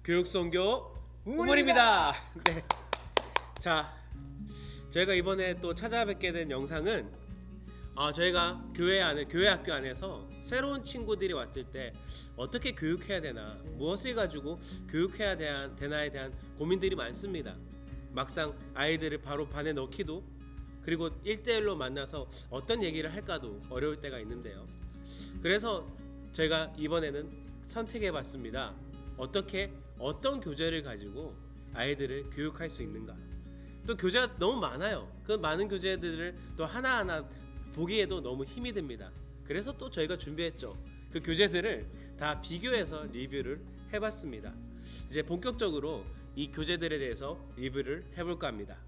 교육선교 우물입니다. 네. 자, 저희가 이번에 또 찾아뵙게 된 영상은 저희가 교회 학교 안에서 새로운 친구들이 왔을 때 어떻게 교육해야 되나, 무엇을 가지고 교육해야 되나에 대한 고민들이 많습니다. 막상 아이들을 바로 반에 넣기도, 그리고 1대1로 만나서 어떤 얘기를 할까도 어려울 때가 있는데요. 그래서 저희가 이번에는 선택해봤습니다. 어떤 교재를 가지고 아이들을 교육할 수 있는가. 또 교재가 너무 많아요. 그 많은 교재들을 또 하나하나 보기에도 너무 힘이 듭니다. 그래서 또 저희가 준비했죠. 그 교재들을 다 비교해서 리뷰를 해봤습니다. 이제 본격적으로 이 교재들에 대해서 리뷰를 해볼까 합니다.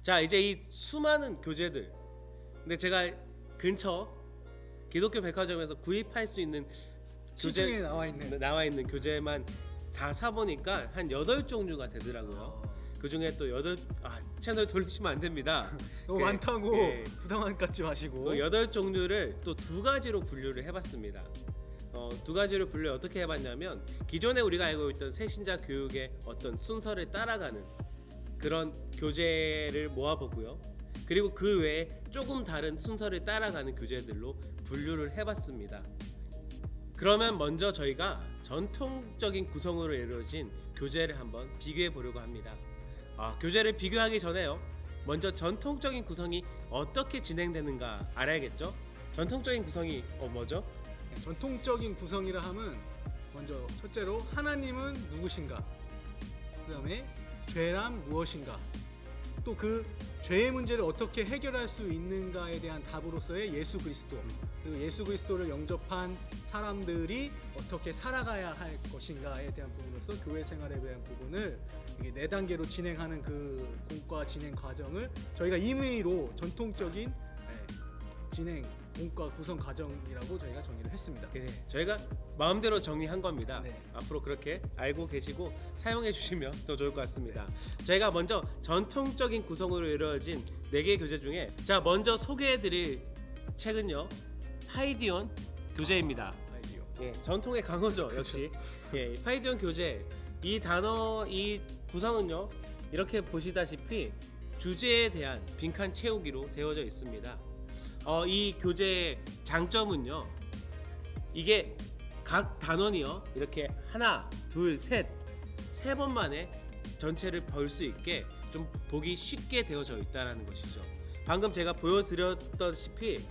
자, 이제 이 수많은 교재들, 근데 제가 근처 기독교 백화점에서 구입할 수 있는 시중에 나와 있는 교재만 다 사보니까 한 8종류가 되더라고요. 그 중에 또 채널 돌리시면 안 됩니다. 너무 많다고 부담 갖지 마시고 8종류를 또 2가지로 분류를 해봤습니다. 2가지로 분류 어떻게 해봤냐면, 기존에 우리가 알고 있던 새신자 교육의 어떤 순서를 따라가는 그런 교재를 모아보고요. 그리고 그 외에 조금 다른 순서를 따라가는 교재들로 분류를 해봤습니다. 그러면 먼저 저희가 전통적인 구성으로 이루어진 교재를 한번 비교해 보려고 합니다. 교재를 비교하기 전에요, 먼저 전통적인 구성이 어떻게 진행되는가 알아야겠죠? 전통적인 구성이 뭐죠? 전통적인 구성이라 하면 먼저 첫째로 하나님은 누구신가, 그 다음에 죄란 무엇인가, 또 그 죄의 문제를 어떻게 해결할 수 있는가에 대한 답으로서의 예수 그리스도, 그리고 예수 그리스도를 영접한 사람들이 어떻게 살아가야 할 것인가에 대한 부분으로서 교회 생활에 대한 부분을 이게 4단계로 진행하는 그 공과 진행 과정을 저희가 임의로 전통적인 진행 공과 구성 과정이라고 저희가 정의를 했습니다. 네, 저희가 마음대로 정리한 겁니다. 네. 앞으로 그렇게 알고 계시고 사용해 주시면 더 좋을 것 같습니다. 저희가 먼저 전통적인 구성으로 이루어진 4개의 교재 중에 먼저 소개해 드릴 책은요, 파이디온 교재입니다. 파이디온. 예, 전통의 강호죠. 역시. 예, 파이디온 교재, 이 구성은요, 이렇게 보시다시피 주제에 대한 빈칸 채우기로 되어져 있습니다. 이 교재의 장점은요, 이게 각 단원이요, 이렇게 하나, 둘, 셋, 3번 만에 전체를 볼 수 있게 좀 보기 쉽게 되어져 있다는 것이죠. 방금 제가 보여드렸다시피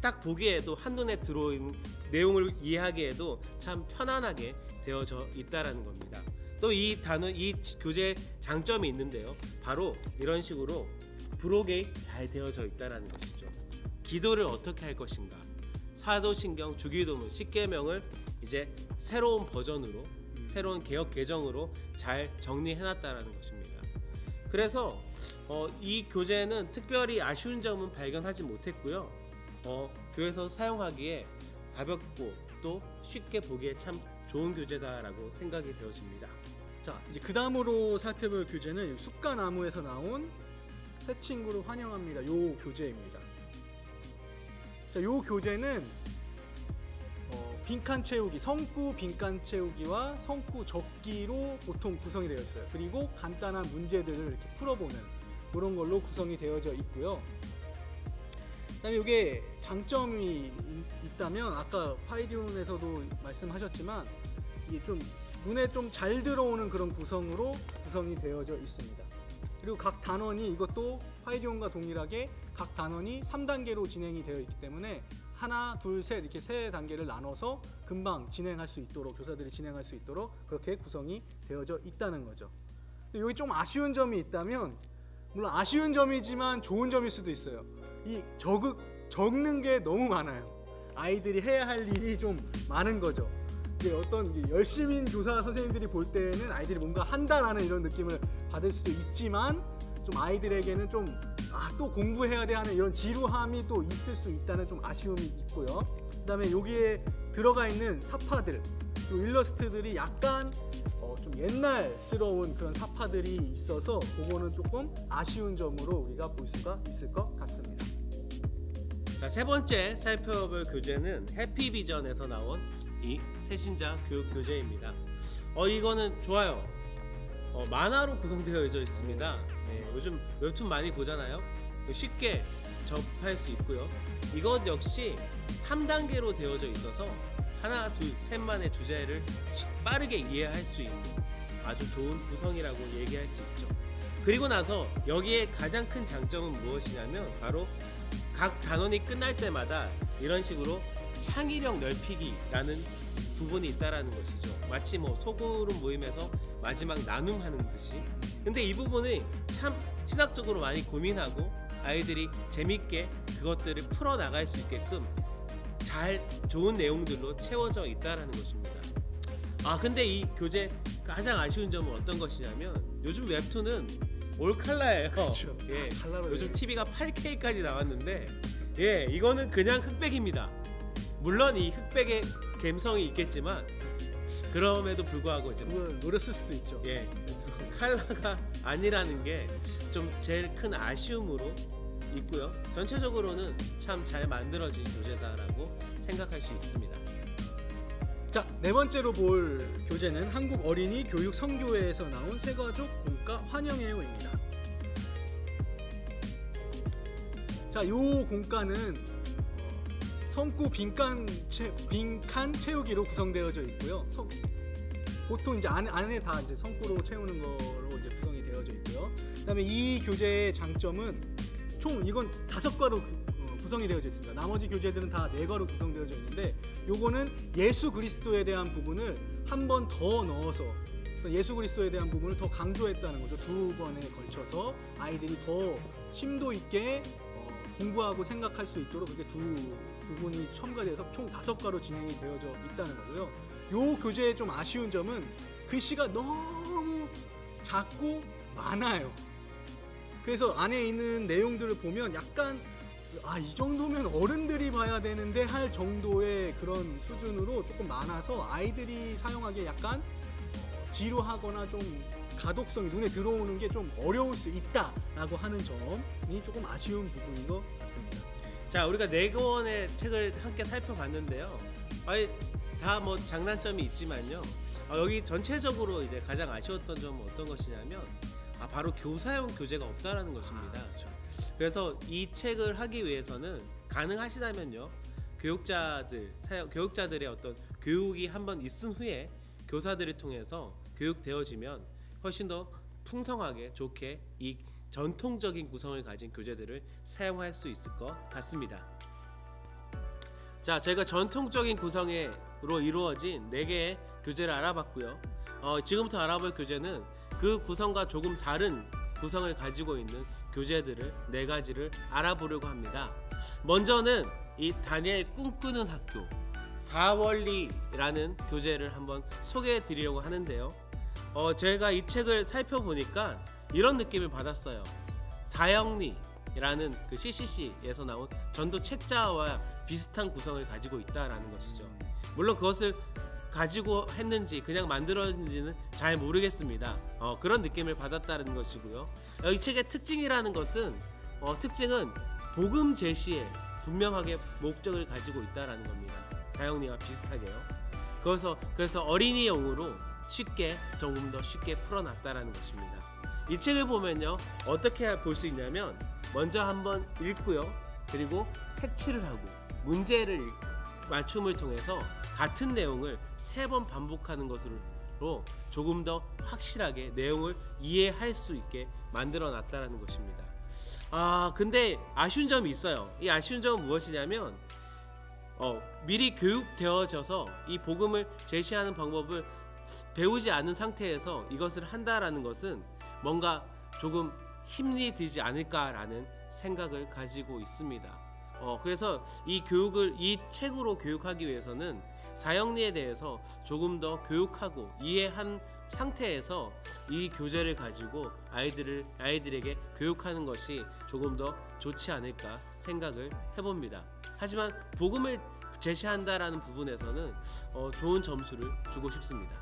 딱 보기에도 한눈에 들어오는 내용을 이해하기에도 참 편안하게 되어져 있다는 겁니다. 또 이 교재의 장점이 있는데요, 바로 이런 식으로 브록이 잘 되어져 있다는 것이죠. 기도를 어떻게 할 것인가, 사도신경, 주기도문, 십계명을 이제 새로운 버전으로, 새로운 개혁 개정으로 잘 정리해놨다는 것입니다. 그래서 이 교재는 특별히 아쉬운 점은 발견하지 못했고요. 교회에서 사용하기에 가볍고 또 쉽게 보기에 참 좋은 교재다라고 생각이 되어집니다. 자, 이제 그 다음으로 살펴볼 교재는 숫가나무에서 나온 새 친구를 환영합니다. 요 교재입니다. 자, 요 교재는 빈칸 채우기, 성구 빈칸 채우기와 성구 적기로 보통 구성이 되어 있어요. 그리고 간단한 문제들을 이렇게 풀어보는 그런 걸로 구성이 되어져 있고요. 그다음에 이게 장점이 있다면, 아까 파이디온에서도 말씀하셨지만 이게 좀 눈에 좀 잘 들어오는 그런 구성으로 구성이 되어져 있습니다. 그리고 각 단원이, 이것도 파이디온과 동일하게 각 단원이 3단계로 진행이 되어 있기 때문에 하나, 둘, 셋 이렇게 3단계를 나눠서 금방 진행할 수 있도록, 교사들이 진행할 수 있도록 그렇게 구성이 되어져 있다는 거죠. 근데 여기 좀 아쉬운 점이 있다면, 물론 아쉬운 점이지만 좋은 점일 수도 있어요. 이 적는 게 너무 많아요. 아이들이 해야 할 일이 좀 많은 거죠. 이게 어떤 열심인 교사 선생님들이 볼 때는 아이들이 뭔가 한다라는 이런 느낌을 받을 수도 있지만, 좀 아이들에게는 좀 또 공부해야 돼 하는 이런 지루함이 또 있을 수 있다는 좀 아쉬움이 있고요. 그 다음에 여기에 들어가 있는 사파들, 요 일러스트들이 약간 좀 옛날스러운 그런 사파들이 있어서 그거는 조금 아쉬운 점으로 우리가 볼 수가 있을 것 같습니다. 자, 3번째 살펴볼 교재는 해피비전에서 나온 이 새신자 교육 교재입니다. 이거는 좋아요. 만화로 구성되어져 있습니다. 네, 요즘 웹툰 많이 보잖아요. 쉽게 접할 수 있고요. 이것 역시 3단계로 되어져 있어서 하나, 둘, 셋만의 주제를 빠르게 이해할 수 있는 아주 좋은 구성이라고 얘기할 수 있죠. 그리고 나서 여기에 가장 큰 장점은 무엇이냐면 바로 각 단원이 끝날 때마다 이런 식으로 창의력 넓히기라는 부분이 있다라는 것이죠. 마치 뭐 소그룹 모임에서 마지막 나눔하는 듯이. 근데 이 부분이 참 신학적으로 많이 고민하고 아이들이 재밌게 그것들을 풀어나갈 수 있게끔 잘 좋은 내용들로 채워져 있다라는 것입니다. 근데 이 교재 가장 아쉬운 점은 어떤 것이냐면 요즘 웹툰은 올 컬러예요. 그렇죠. 예, 칼라로 요즘 TV가 8K까지 나왔는데 예, 이거는 그냥 흑백입니다. 물론 이 흑백의 감성이 있겠지만 그럼에도 불구하고 이제 그걸 노렸을 수도 있죠. 예, 컬러가 아니라는 게 좀 제일 큰 아쉬움으로 있고요. 전체적으로는 참 잘 만들어진 교재다라고 생각할 수 있습니다. 자, 네 번째로 볼 교재는 한국 어린이 교육 성교회에서 나온 새가족 공과 환영해요입니다. 자, 요 공과는 성구 빈칸 채우기로 구성되어져 있고요. 보통 이제 안에 다 이제 성구로 채우는 거로 이제 구성이 되어져 있고요. 그다음에 이 교재의 장점은 총 이건 5과로 구성이 되어져 있습니다. 나머지 교재들은 다 4과로 구성되어져 있는데 요거는 예수 그리스도에 대한 부분을 한 번 더 넣어서 예수 그리스도에 대한 부분을 더 강조했다는 거죠. 2번에 걸쳐서 아이들이 더 심도 있게 공부하고 생각할 수 있도록 그렇게 두 부분이 첨가돼서 총 5과로 진행이 되어져 있다는 거고요. 요 교재의 좀 아쉬운 점은 글씨가 너무 작고 많아요. 그래서 안에 있는 내용들을 보면 약간 이 정도면 어른들이 봐야 되는데 할 정도의 그런 수준으로 조금 많아서 아이들이 사용하기에 약간 지루하거나 좀 가독성이 눈에 들어오는 게 좀 어려울 수 있다라고 하는 점이 조금 아쉬운 부분인 것 같습니다. 자, 우리가 4권의 책을 함께 살펴봤는데요. 다 뭐 장단점이 있지만요. 여기 전체적으로 이제 가장 아쉬웠던 점은 어떤 것이냐면 바로 교사용 교재가 없다라는 것입니다. 그렇죠. 그래서 이 책을 하기 위해서는 가능하시다면요, 교육자들의 어떤 교육이 한번 있은 후에 교사들을 통해서 교육되어지면 훨씬 더 풍성하게 좋게 이 전통적인 구성을 가진 교재들을 사용할 수 있을 것 같습니다. 자, 제가 전통적인 구성으로 이루어진 4개의 교재를 알아봤고요. 지금부터 알아볼 교재는 그 구성과 조금 다른 구성을 가지고 있는 교재들을 4가지를 알아보려고 합니다. 먼저는 이 다니엘 꿈꾸는 학교 4원리라는 교재를 한번 소개해 드리려고 하는데요. 제가 이 책을 살펴보니까 이런 느낌을 받았어요. 사형리라는 그 CCC에서 나온 전도 책자와 비슷한 구성을 가지고 있다라는 것이죠. 물론 그것을 가지고 했는지 그냥 만들었는지는 잘 모르겠습니다. 그런 느낌을 받았다는 것이고요. 이 책의 특징이라는 것은 특징은 복음 제시에 분명하게 목적을 가지고 있다라는 겁니다. 사형리와 비슷하게요. 그래서 어린이용으로 조금 더 쉽게 풀어놨다라는 것입니다. 이 책을 보면요, 어떻게 볼 수 있냐면 먼저 한번 읽고요, 그리고 색칠을 하고 문제를 맞춤을 통해서 같은 내용을 3번 반복하는 것으로 조금 더 확실하게 내용을 이해할 수 있게 만들어 놨다는 것입니다. 근데 아쉬운 점이 있어요. 이 아쉬운 점은 무엇이냐면 미리 교육되어져서 이 복음을 제시하는 방법을 배우지 않은 상태에서 이것을 한다라는 것은 뭔가 조금 힘이 들지 않을까라는 생각을 가지고 있습니다. 그래서 이 책으로 교육하기 위해서는 사형리에 대해서 조금 더 교육하고 이해한 상태에서 이 교재를 가지고 아이들에게 교육하는 것이 조금 더 좋지 않을까 생각을 해봅니다. 하지만 복음을 제시한다라는 부분에서는 좋은 점수를 주고 싶습니다.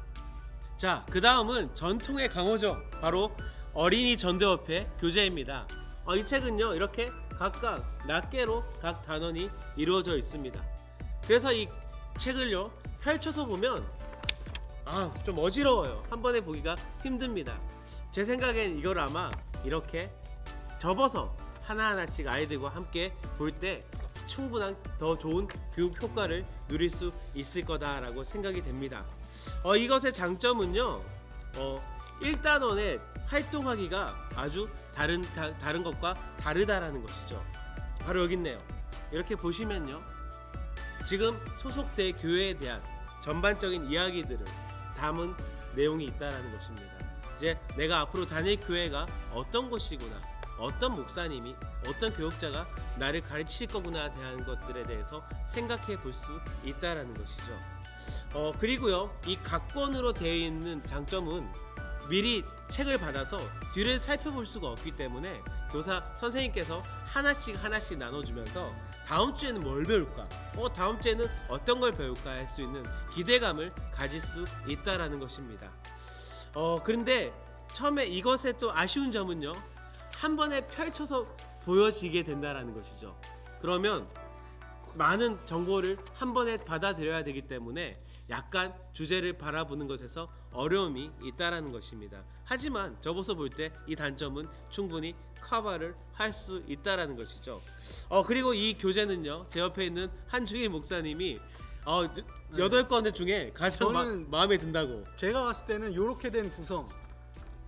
자, 그 다음은 전통의 강호죠. 바로 어린이 전도협회 교재입니다. 이 책은요, 이렇게 각각 낱개로 각 단원이 이루어져 있습니다. 그래서 이 책을요 펼쳐서 보면 좀 어지러워요. 한 번에 보기가 힘듭니다. 제 생각엔 이걸 아마 이렇게 접어서 하나하나씩 아이들과 함께 볼 때 충분한 더 좋은 교육 효과를 누릴 수 있을 거다라고 생각이 됩니다. 이것의 장점은요, 1단원에 활동하기가 아주 다른 것과 다르다라는 것이죠. 바로 여기 있네요. 이렇게 보시면요, 지금 소속된 교회에 대한 전반적인 이야기들을 담은 내용이 있다라는 것입니다. 이제 내가 앞으로 다닐 교회가 어떤 곳이구나, 어떤 목사님이, 어떤 교육자가 나를 가르칠 거구나 대한 것들에 대해서 생각해 볼 수 있다라는 것이죠. 그리고요, 이 각권으로 되어 있는 장점은 미리 책을 받아서 뒤를 살펴볼 수가 없기 때문에 교사 선생님께서 하나씩 나눠주면서 다음 주에는 뭘 배울까, 다음 주에는 어떤 걸 배울까 할 수 있는 기대감을 가질 수 있다라는 것입니다. 그런데 처음에 이것의 또 아쉬운 점은요, 한 번에 펼쳐서 보여지게 된다라는 것이죠. 그러면 많은 정보를 한 번에 받아들여야 되기 때문에 약간 주제를 바라보는 것에서 어려움이 있다라는 것입니다. 하지만 접어서 볼 때 이 단점은 충분히 커버를 할 수 있다라는 것이죠. 그리고 이 교재는요, 제 옆에 있는 한중일 목사님이 8권들 중에 가장 마음에 든다고. 제가 봤을 때는 이렇게 된 구성,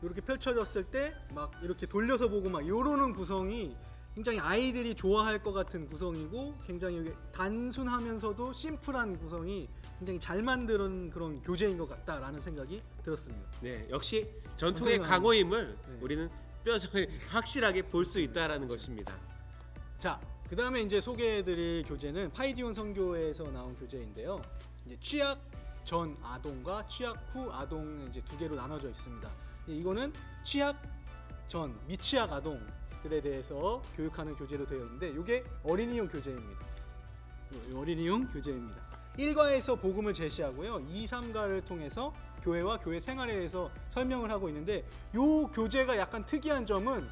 이렇게 펼쳐졌을 때 막 이렇게 돌려서 보고 막 이러는 구성이 굉장히 아이들이 좋아할 것 같은 구성이고, 굉장히 단순하면서도 심플한 구성이 굉장히 잘 만든 그런 교재인 것 같다라는 생각이 들었습니다. 네, 역시 전통의 강호임을 우리는 뼈저리 확실하게 볼 수 있다라는 것입니다. 자, 그 다음에 이제 소개해드릴 교재는 파이디온 선교에서 나온 교재인데요. 이제 취약 전 아동과 취약 후 아동 이제 두 개로 나눠져 있습니다. 이거는 취약 전 미취학 아동들에 대해서 교육하는 교재로 되어 있는데, 이게 어린이용 교재입니다. 어린이용 교재입니다. 1과에서 복음을 제시하고요, 2, 3과를 통해서 교회와 교회 생활에 대해서 설명을 하고 있는데, 요 교재가 약간 특이한 점은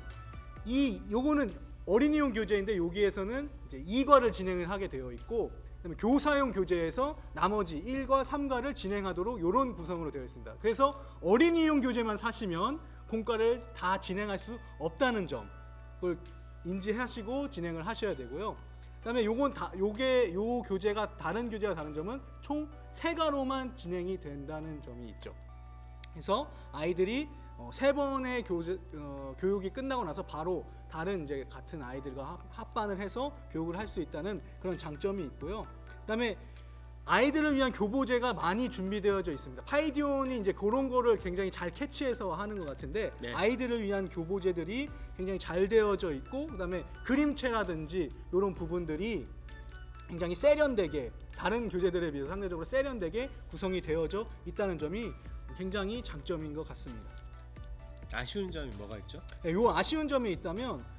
요거는 어린이용 교재인데 여기에서는 이제 2과를 진행을 하게 되어 있고, 그다음에 교사용 교재에서 나머지 1과 3과를 진행하도록 이런 구성으로 되어 있습니다. 그래서 어린이용 교재만 사시면 본과를 다 진행할 수 없다는 점, 그걸 인지하시고 진행을 하셔야 되고요. 그다음에 요 교재가 다른 교재와 다른 점은 총 3과로만 진행이 된다는 점이 있죠. 그래서 아이들이 3번의 교육이 끝나고 나서 바로 다른 이제 같은 아이들과 합반을 해서 교육을 할 수 있다는 그런 장점이 있고요. 그다음에 아이들을 위한 교보제가 많이 준비되어져 있습니다. 파이디온이 이제 그런 거를 굉장히 잘 캐치해서 하는 것 같은데, 네. 아이들을 위한 교보제들이 굉장히 잘 되어져 있고, 그다음에 그림체라든지 이런 부분들이 굉장히 세련되게, 다른 교재들에 비해서 상대적으로 세련되게 구성이 되어져 있다는 점이 굉장히 장점인 것 같습니다. 아쉬운 점이 뭐가 있죠? 네, 요 아쉬운 점이 있다면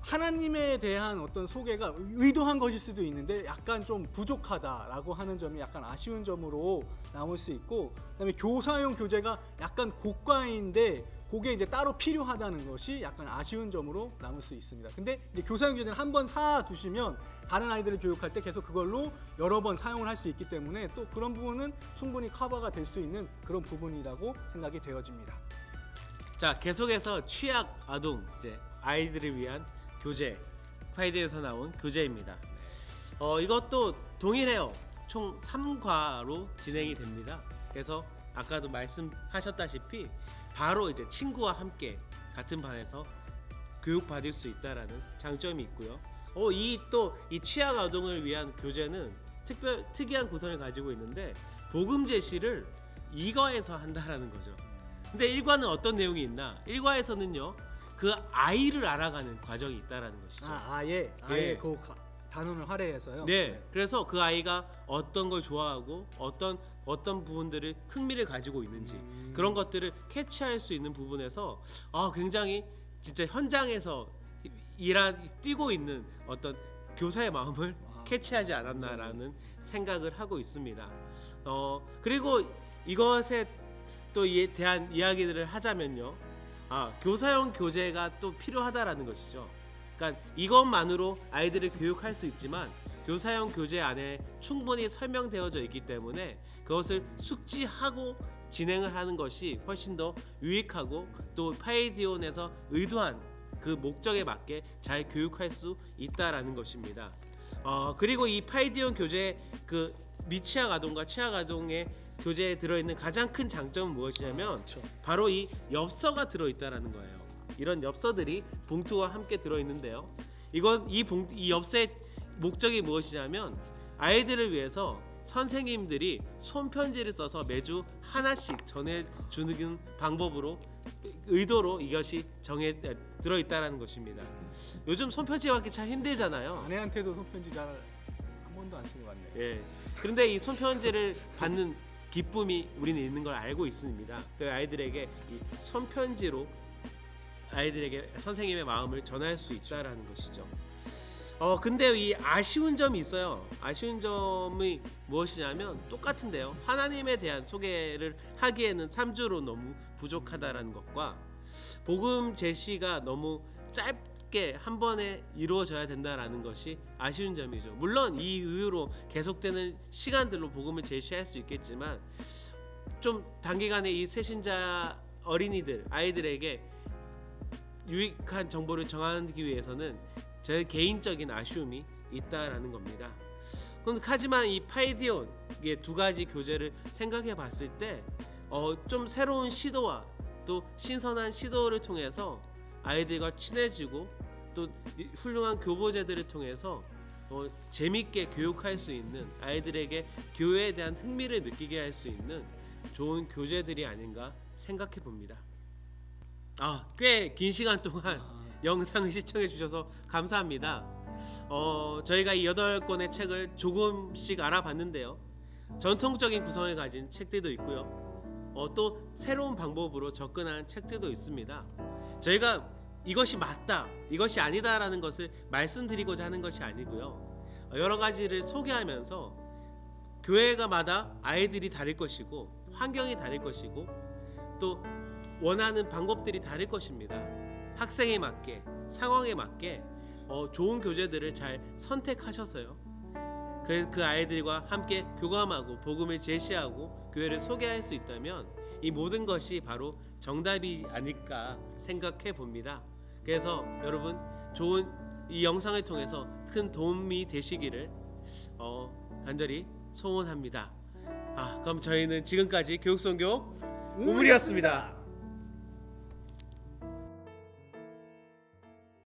하나님에 대한 어떤 소개가 의도한 것일 수도 있는데 약간 좀 부족하다라고 하는 점이 약간 아쉬운 점으로 남을 수 있고, 그다음에 교사용 교재가 약간 고가인데 그게 이제 따로 필요하다는 것이 약간 아쉬운 점으로 남을 수 있습니다. 근데 이제 교사용 교재는 한번 사 두시면 다른 아이들을 교육할 때 계속 그걸로 여러 번 사용을 할 수 있기 때문에 또 그런 부분은 충분히 커버가 될 수 있는 그런 부분이라고 생각이 되어집니다. 자, 계속해서 취약 아동, 이제 아이들을 위한 교재, 파이디에서 나온 교재입니다. 이것도 동일해요. 총 3과로 진행이 됩니다. 그래서 아까도 말씀하셨다시피 바로 이제 친구와 함께 같은 반에서 교육받을 수 있다라는 장점이 있고요. 이 취약 아동을 위한 교재는 특이한 구성을 가지고 있는데, 복음 제시를 2과에서 한다라는 거죠. 근데 1과는 어떤 내용이 있나? 1과에서는요, 그 아이를 알아가는 과정이 있다라는 것이죠. 아예 그 단원을 할애해서요. 네, 그래서 그 아이가 어떤 걸 좋아하고 어떤 부분들을 흥미를 가지고 있는지 그런 것들을 캐치할 수 있는 부분에서 굉장히 진짜 현장에서 뛰고 있는 어떤 교사의 마음을 캐치하지 않았나라는 생각을 하고 있습니다. 그리고 이것에 또 대한 이야기들을 하자면요, 교사용 교재가 또 필요하다라는 것이죠. 그러니까 이것만으로 아이들을 교육할 수 있지만 교사용 교재 안에 충분히 설명되어져 있기 때문에 그것을 숙지하고 진행을 하는 것이 훨씬 더 유익하고 또 파이디온에서 의도한 그 목적에 맞게 잘 교육할 수 있다라는 것입니다. 그리고 이 파이디온 교재 그 미취학 아동과 취학 아동의 교재에 들어있는 가장 큰 장점은 무엇이냐면 그렇죠. 바로 이 엽서가 들어있다라는 거예요. 이런 엽서들이 봉투와 함께 들어있는데요. 이 엽서의 목적이 무엇이냐면 아이들을 위해서 선생님들이 손편지를 써서 매주 하나씩 전해주는 방법으로 의도로 이것이 들어있다라는 것입니다. 요즘 손편지 받기 참 힘들잖아요. 아내한테도 손편지 잘 한 번도 안 쓴 것 같네요. 예. 그런데 이 손편지를 받는 기쁨이 우리는 있는 걸 알고 있습니다. 그 아이들에게 이 손편지로 아이들에게 선생님의 마음을 전할 수 있다라는 것이죠. 근데 이 아쉬운 점이 있어요. 아쉬운 점이 무엇이냐면 똑같은데요. 하나님에 대한 소개를 하기에는 3주로 너무 부족하다라는 것과 복음 제시가 너무 짧게 한 번에 이루어져야 된다라는 것이 아쉬운 점이죠. 물론 이 이후로 계속되는 시간들로 복음을 제시할 수 있겠지만 좀 단기간에 이 새신자 어린이들, 아이들에게 유익한 정보를 정하기 위해서는 제 개인적인 아쉬움이 있다라는 겁니다. 하지만 이 파이디온 두 가지 교재를 생각해 봤을 때 좀 새로운 시도와 또 신선한 시도를 통해서 아이들과 친해지고 또 훌륭한 교보제들을 통해서 재밌게 교육할 수 있는, 아이들에게 교회에 대한 흥미를 느끼게 할 수 있는 좋은 교재들이 아닌가 생각해 봅니다. 꽤 긴 시간 동안 영상을 시청해 주셔서 감사합니다. 저희가 이 8권의 책을 조금씩 알아봤는데요. 전통적인 구성을 가진 책들도 있고요. 또 새로운 방법으로 접근하는 책들도 있습니다. 저희가 이것이 맞다, 이것이 아니다라는 것을 말씀드리고자 하는 것이 아니고요. 여러 가지를 소개하면서 교회가마다 아이들이 다를 것이고 환경이 다를 것이고 또 원하는 방법들이 다를 것입니다. 학생에 맞게, 상황에 맞게 좋은 교재들을 잘 선택하셔서요. 그 아이들과 함께 교감하고 복음을 제시하고 교회를 소개할 수 있다면 이 모든 것이 바로 정답이 아닐까 생각해 봅니다. 그래서 여러분 좋은 이 영상을 통해서 큰 도움이 되시기를 간절히 소원합니다. 그럼 저희는 지금까지 교육선교 우물이었습니다.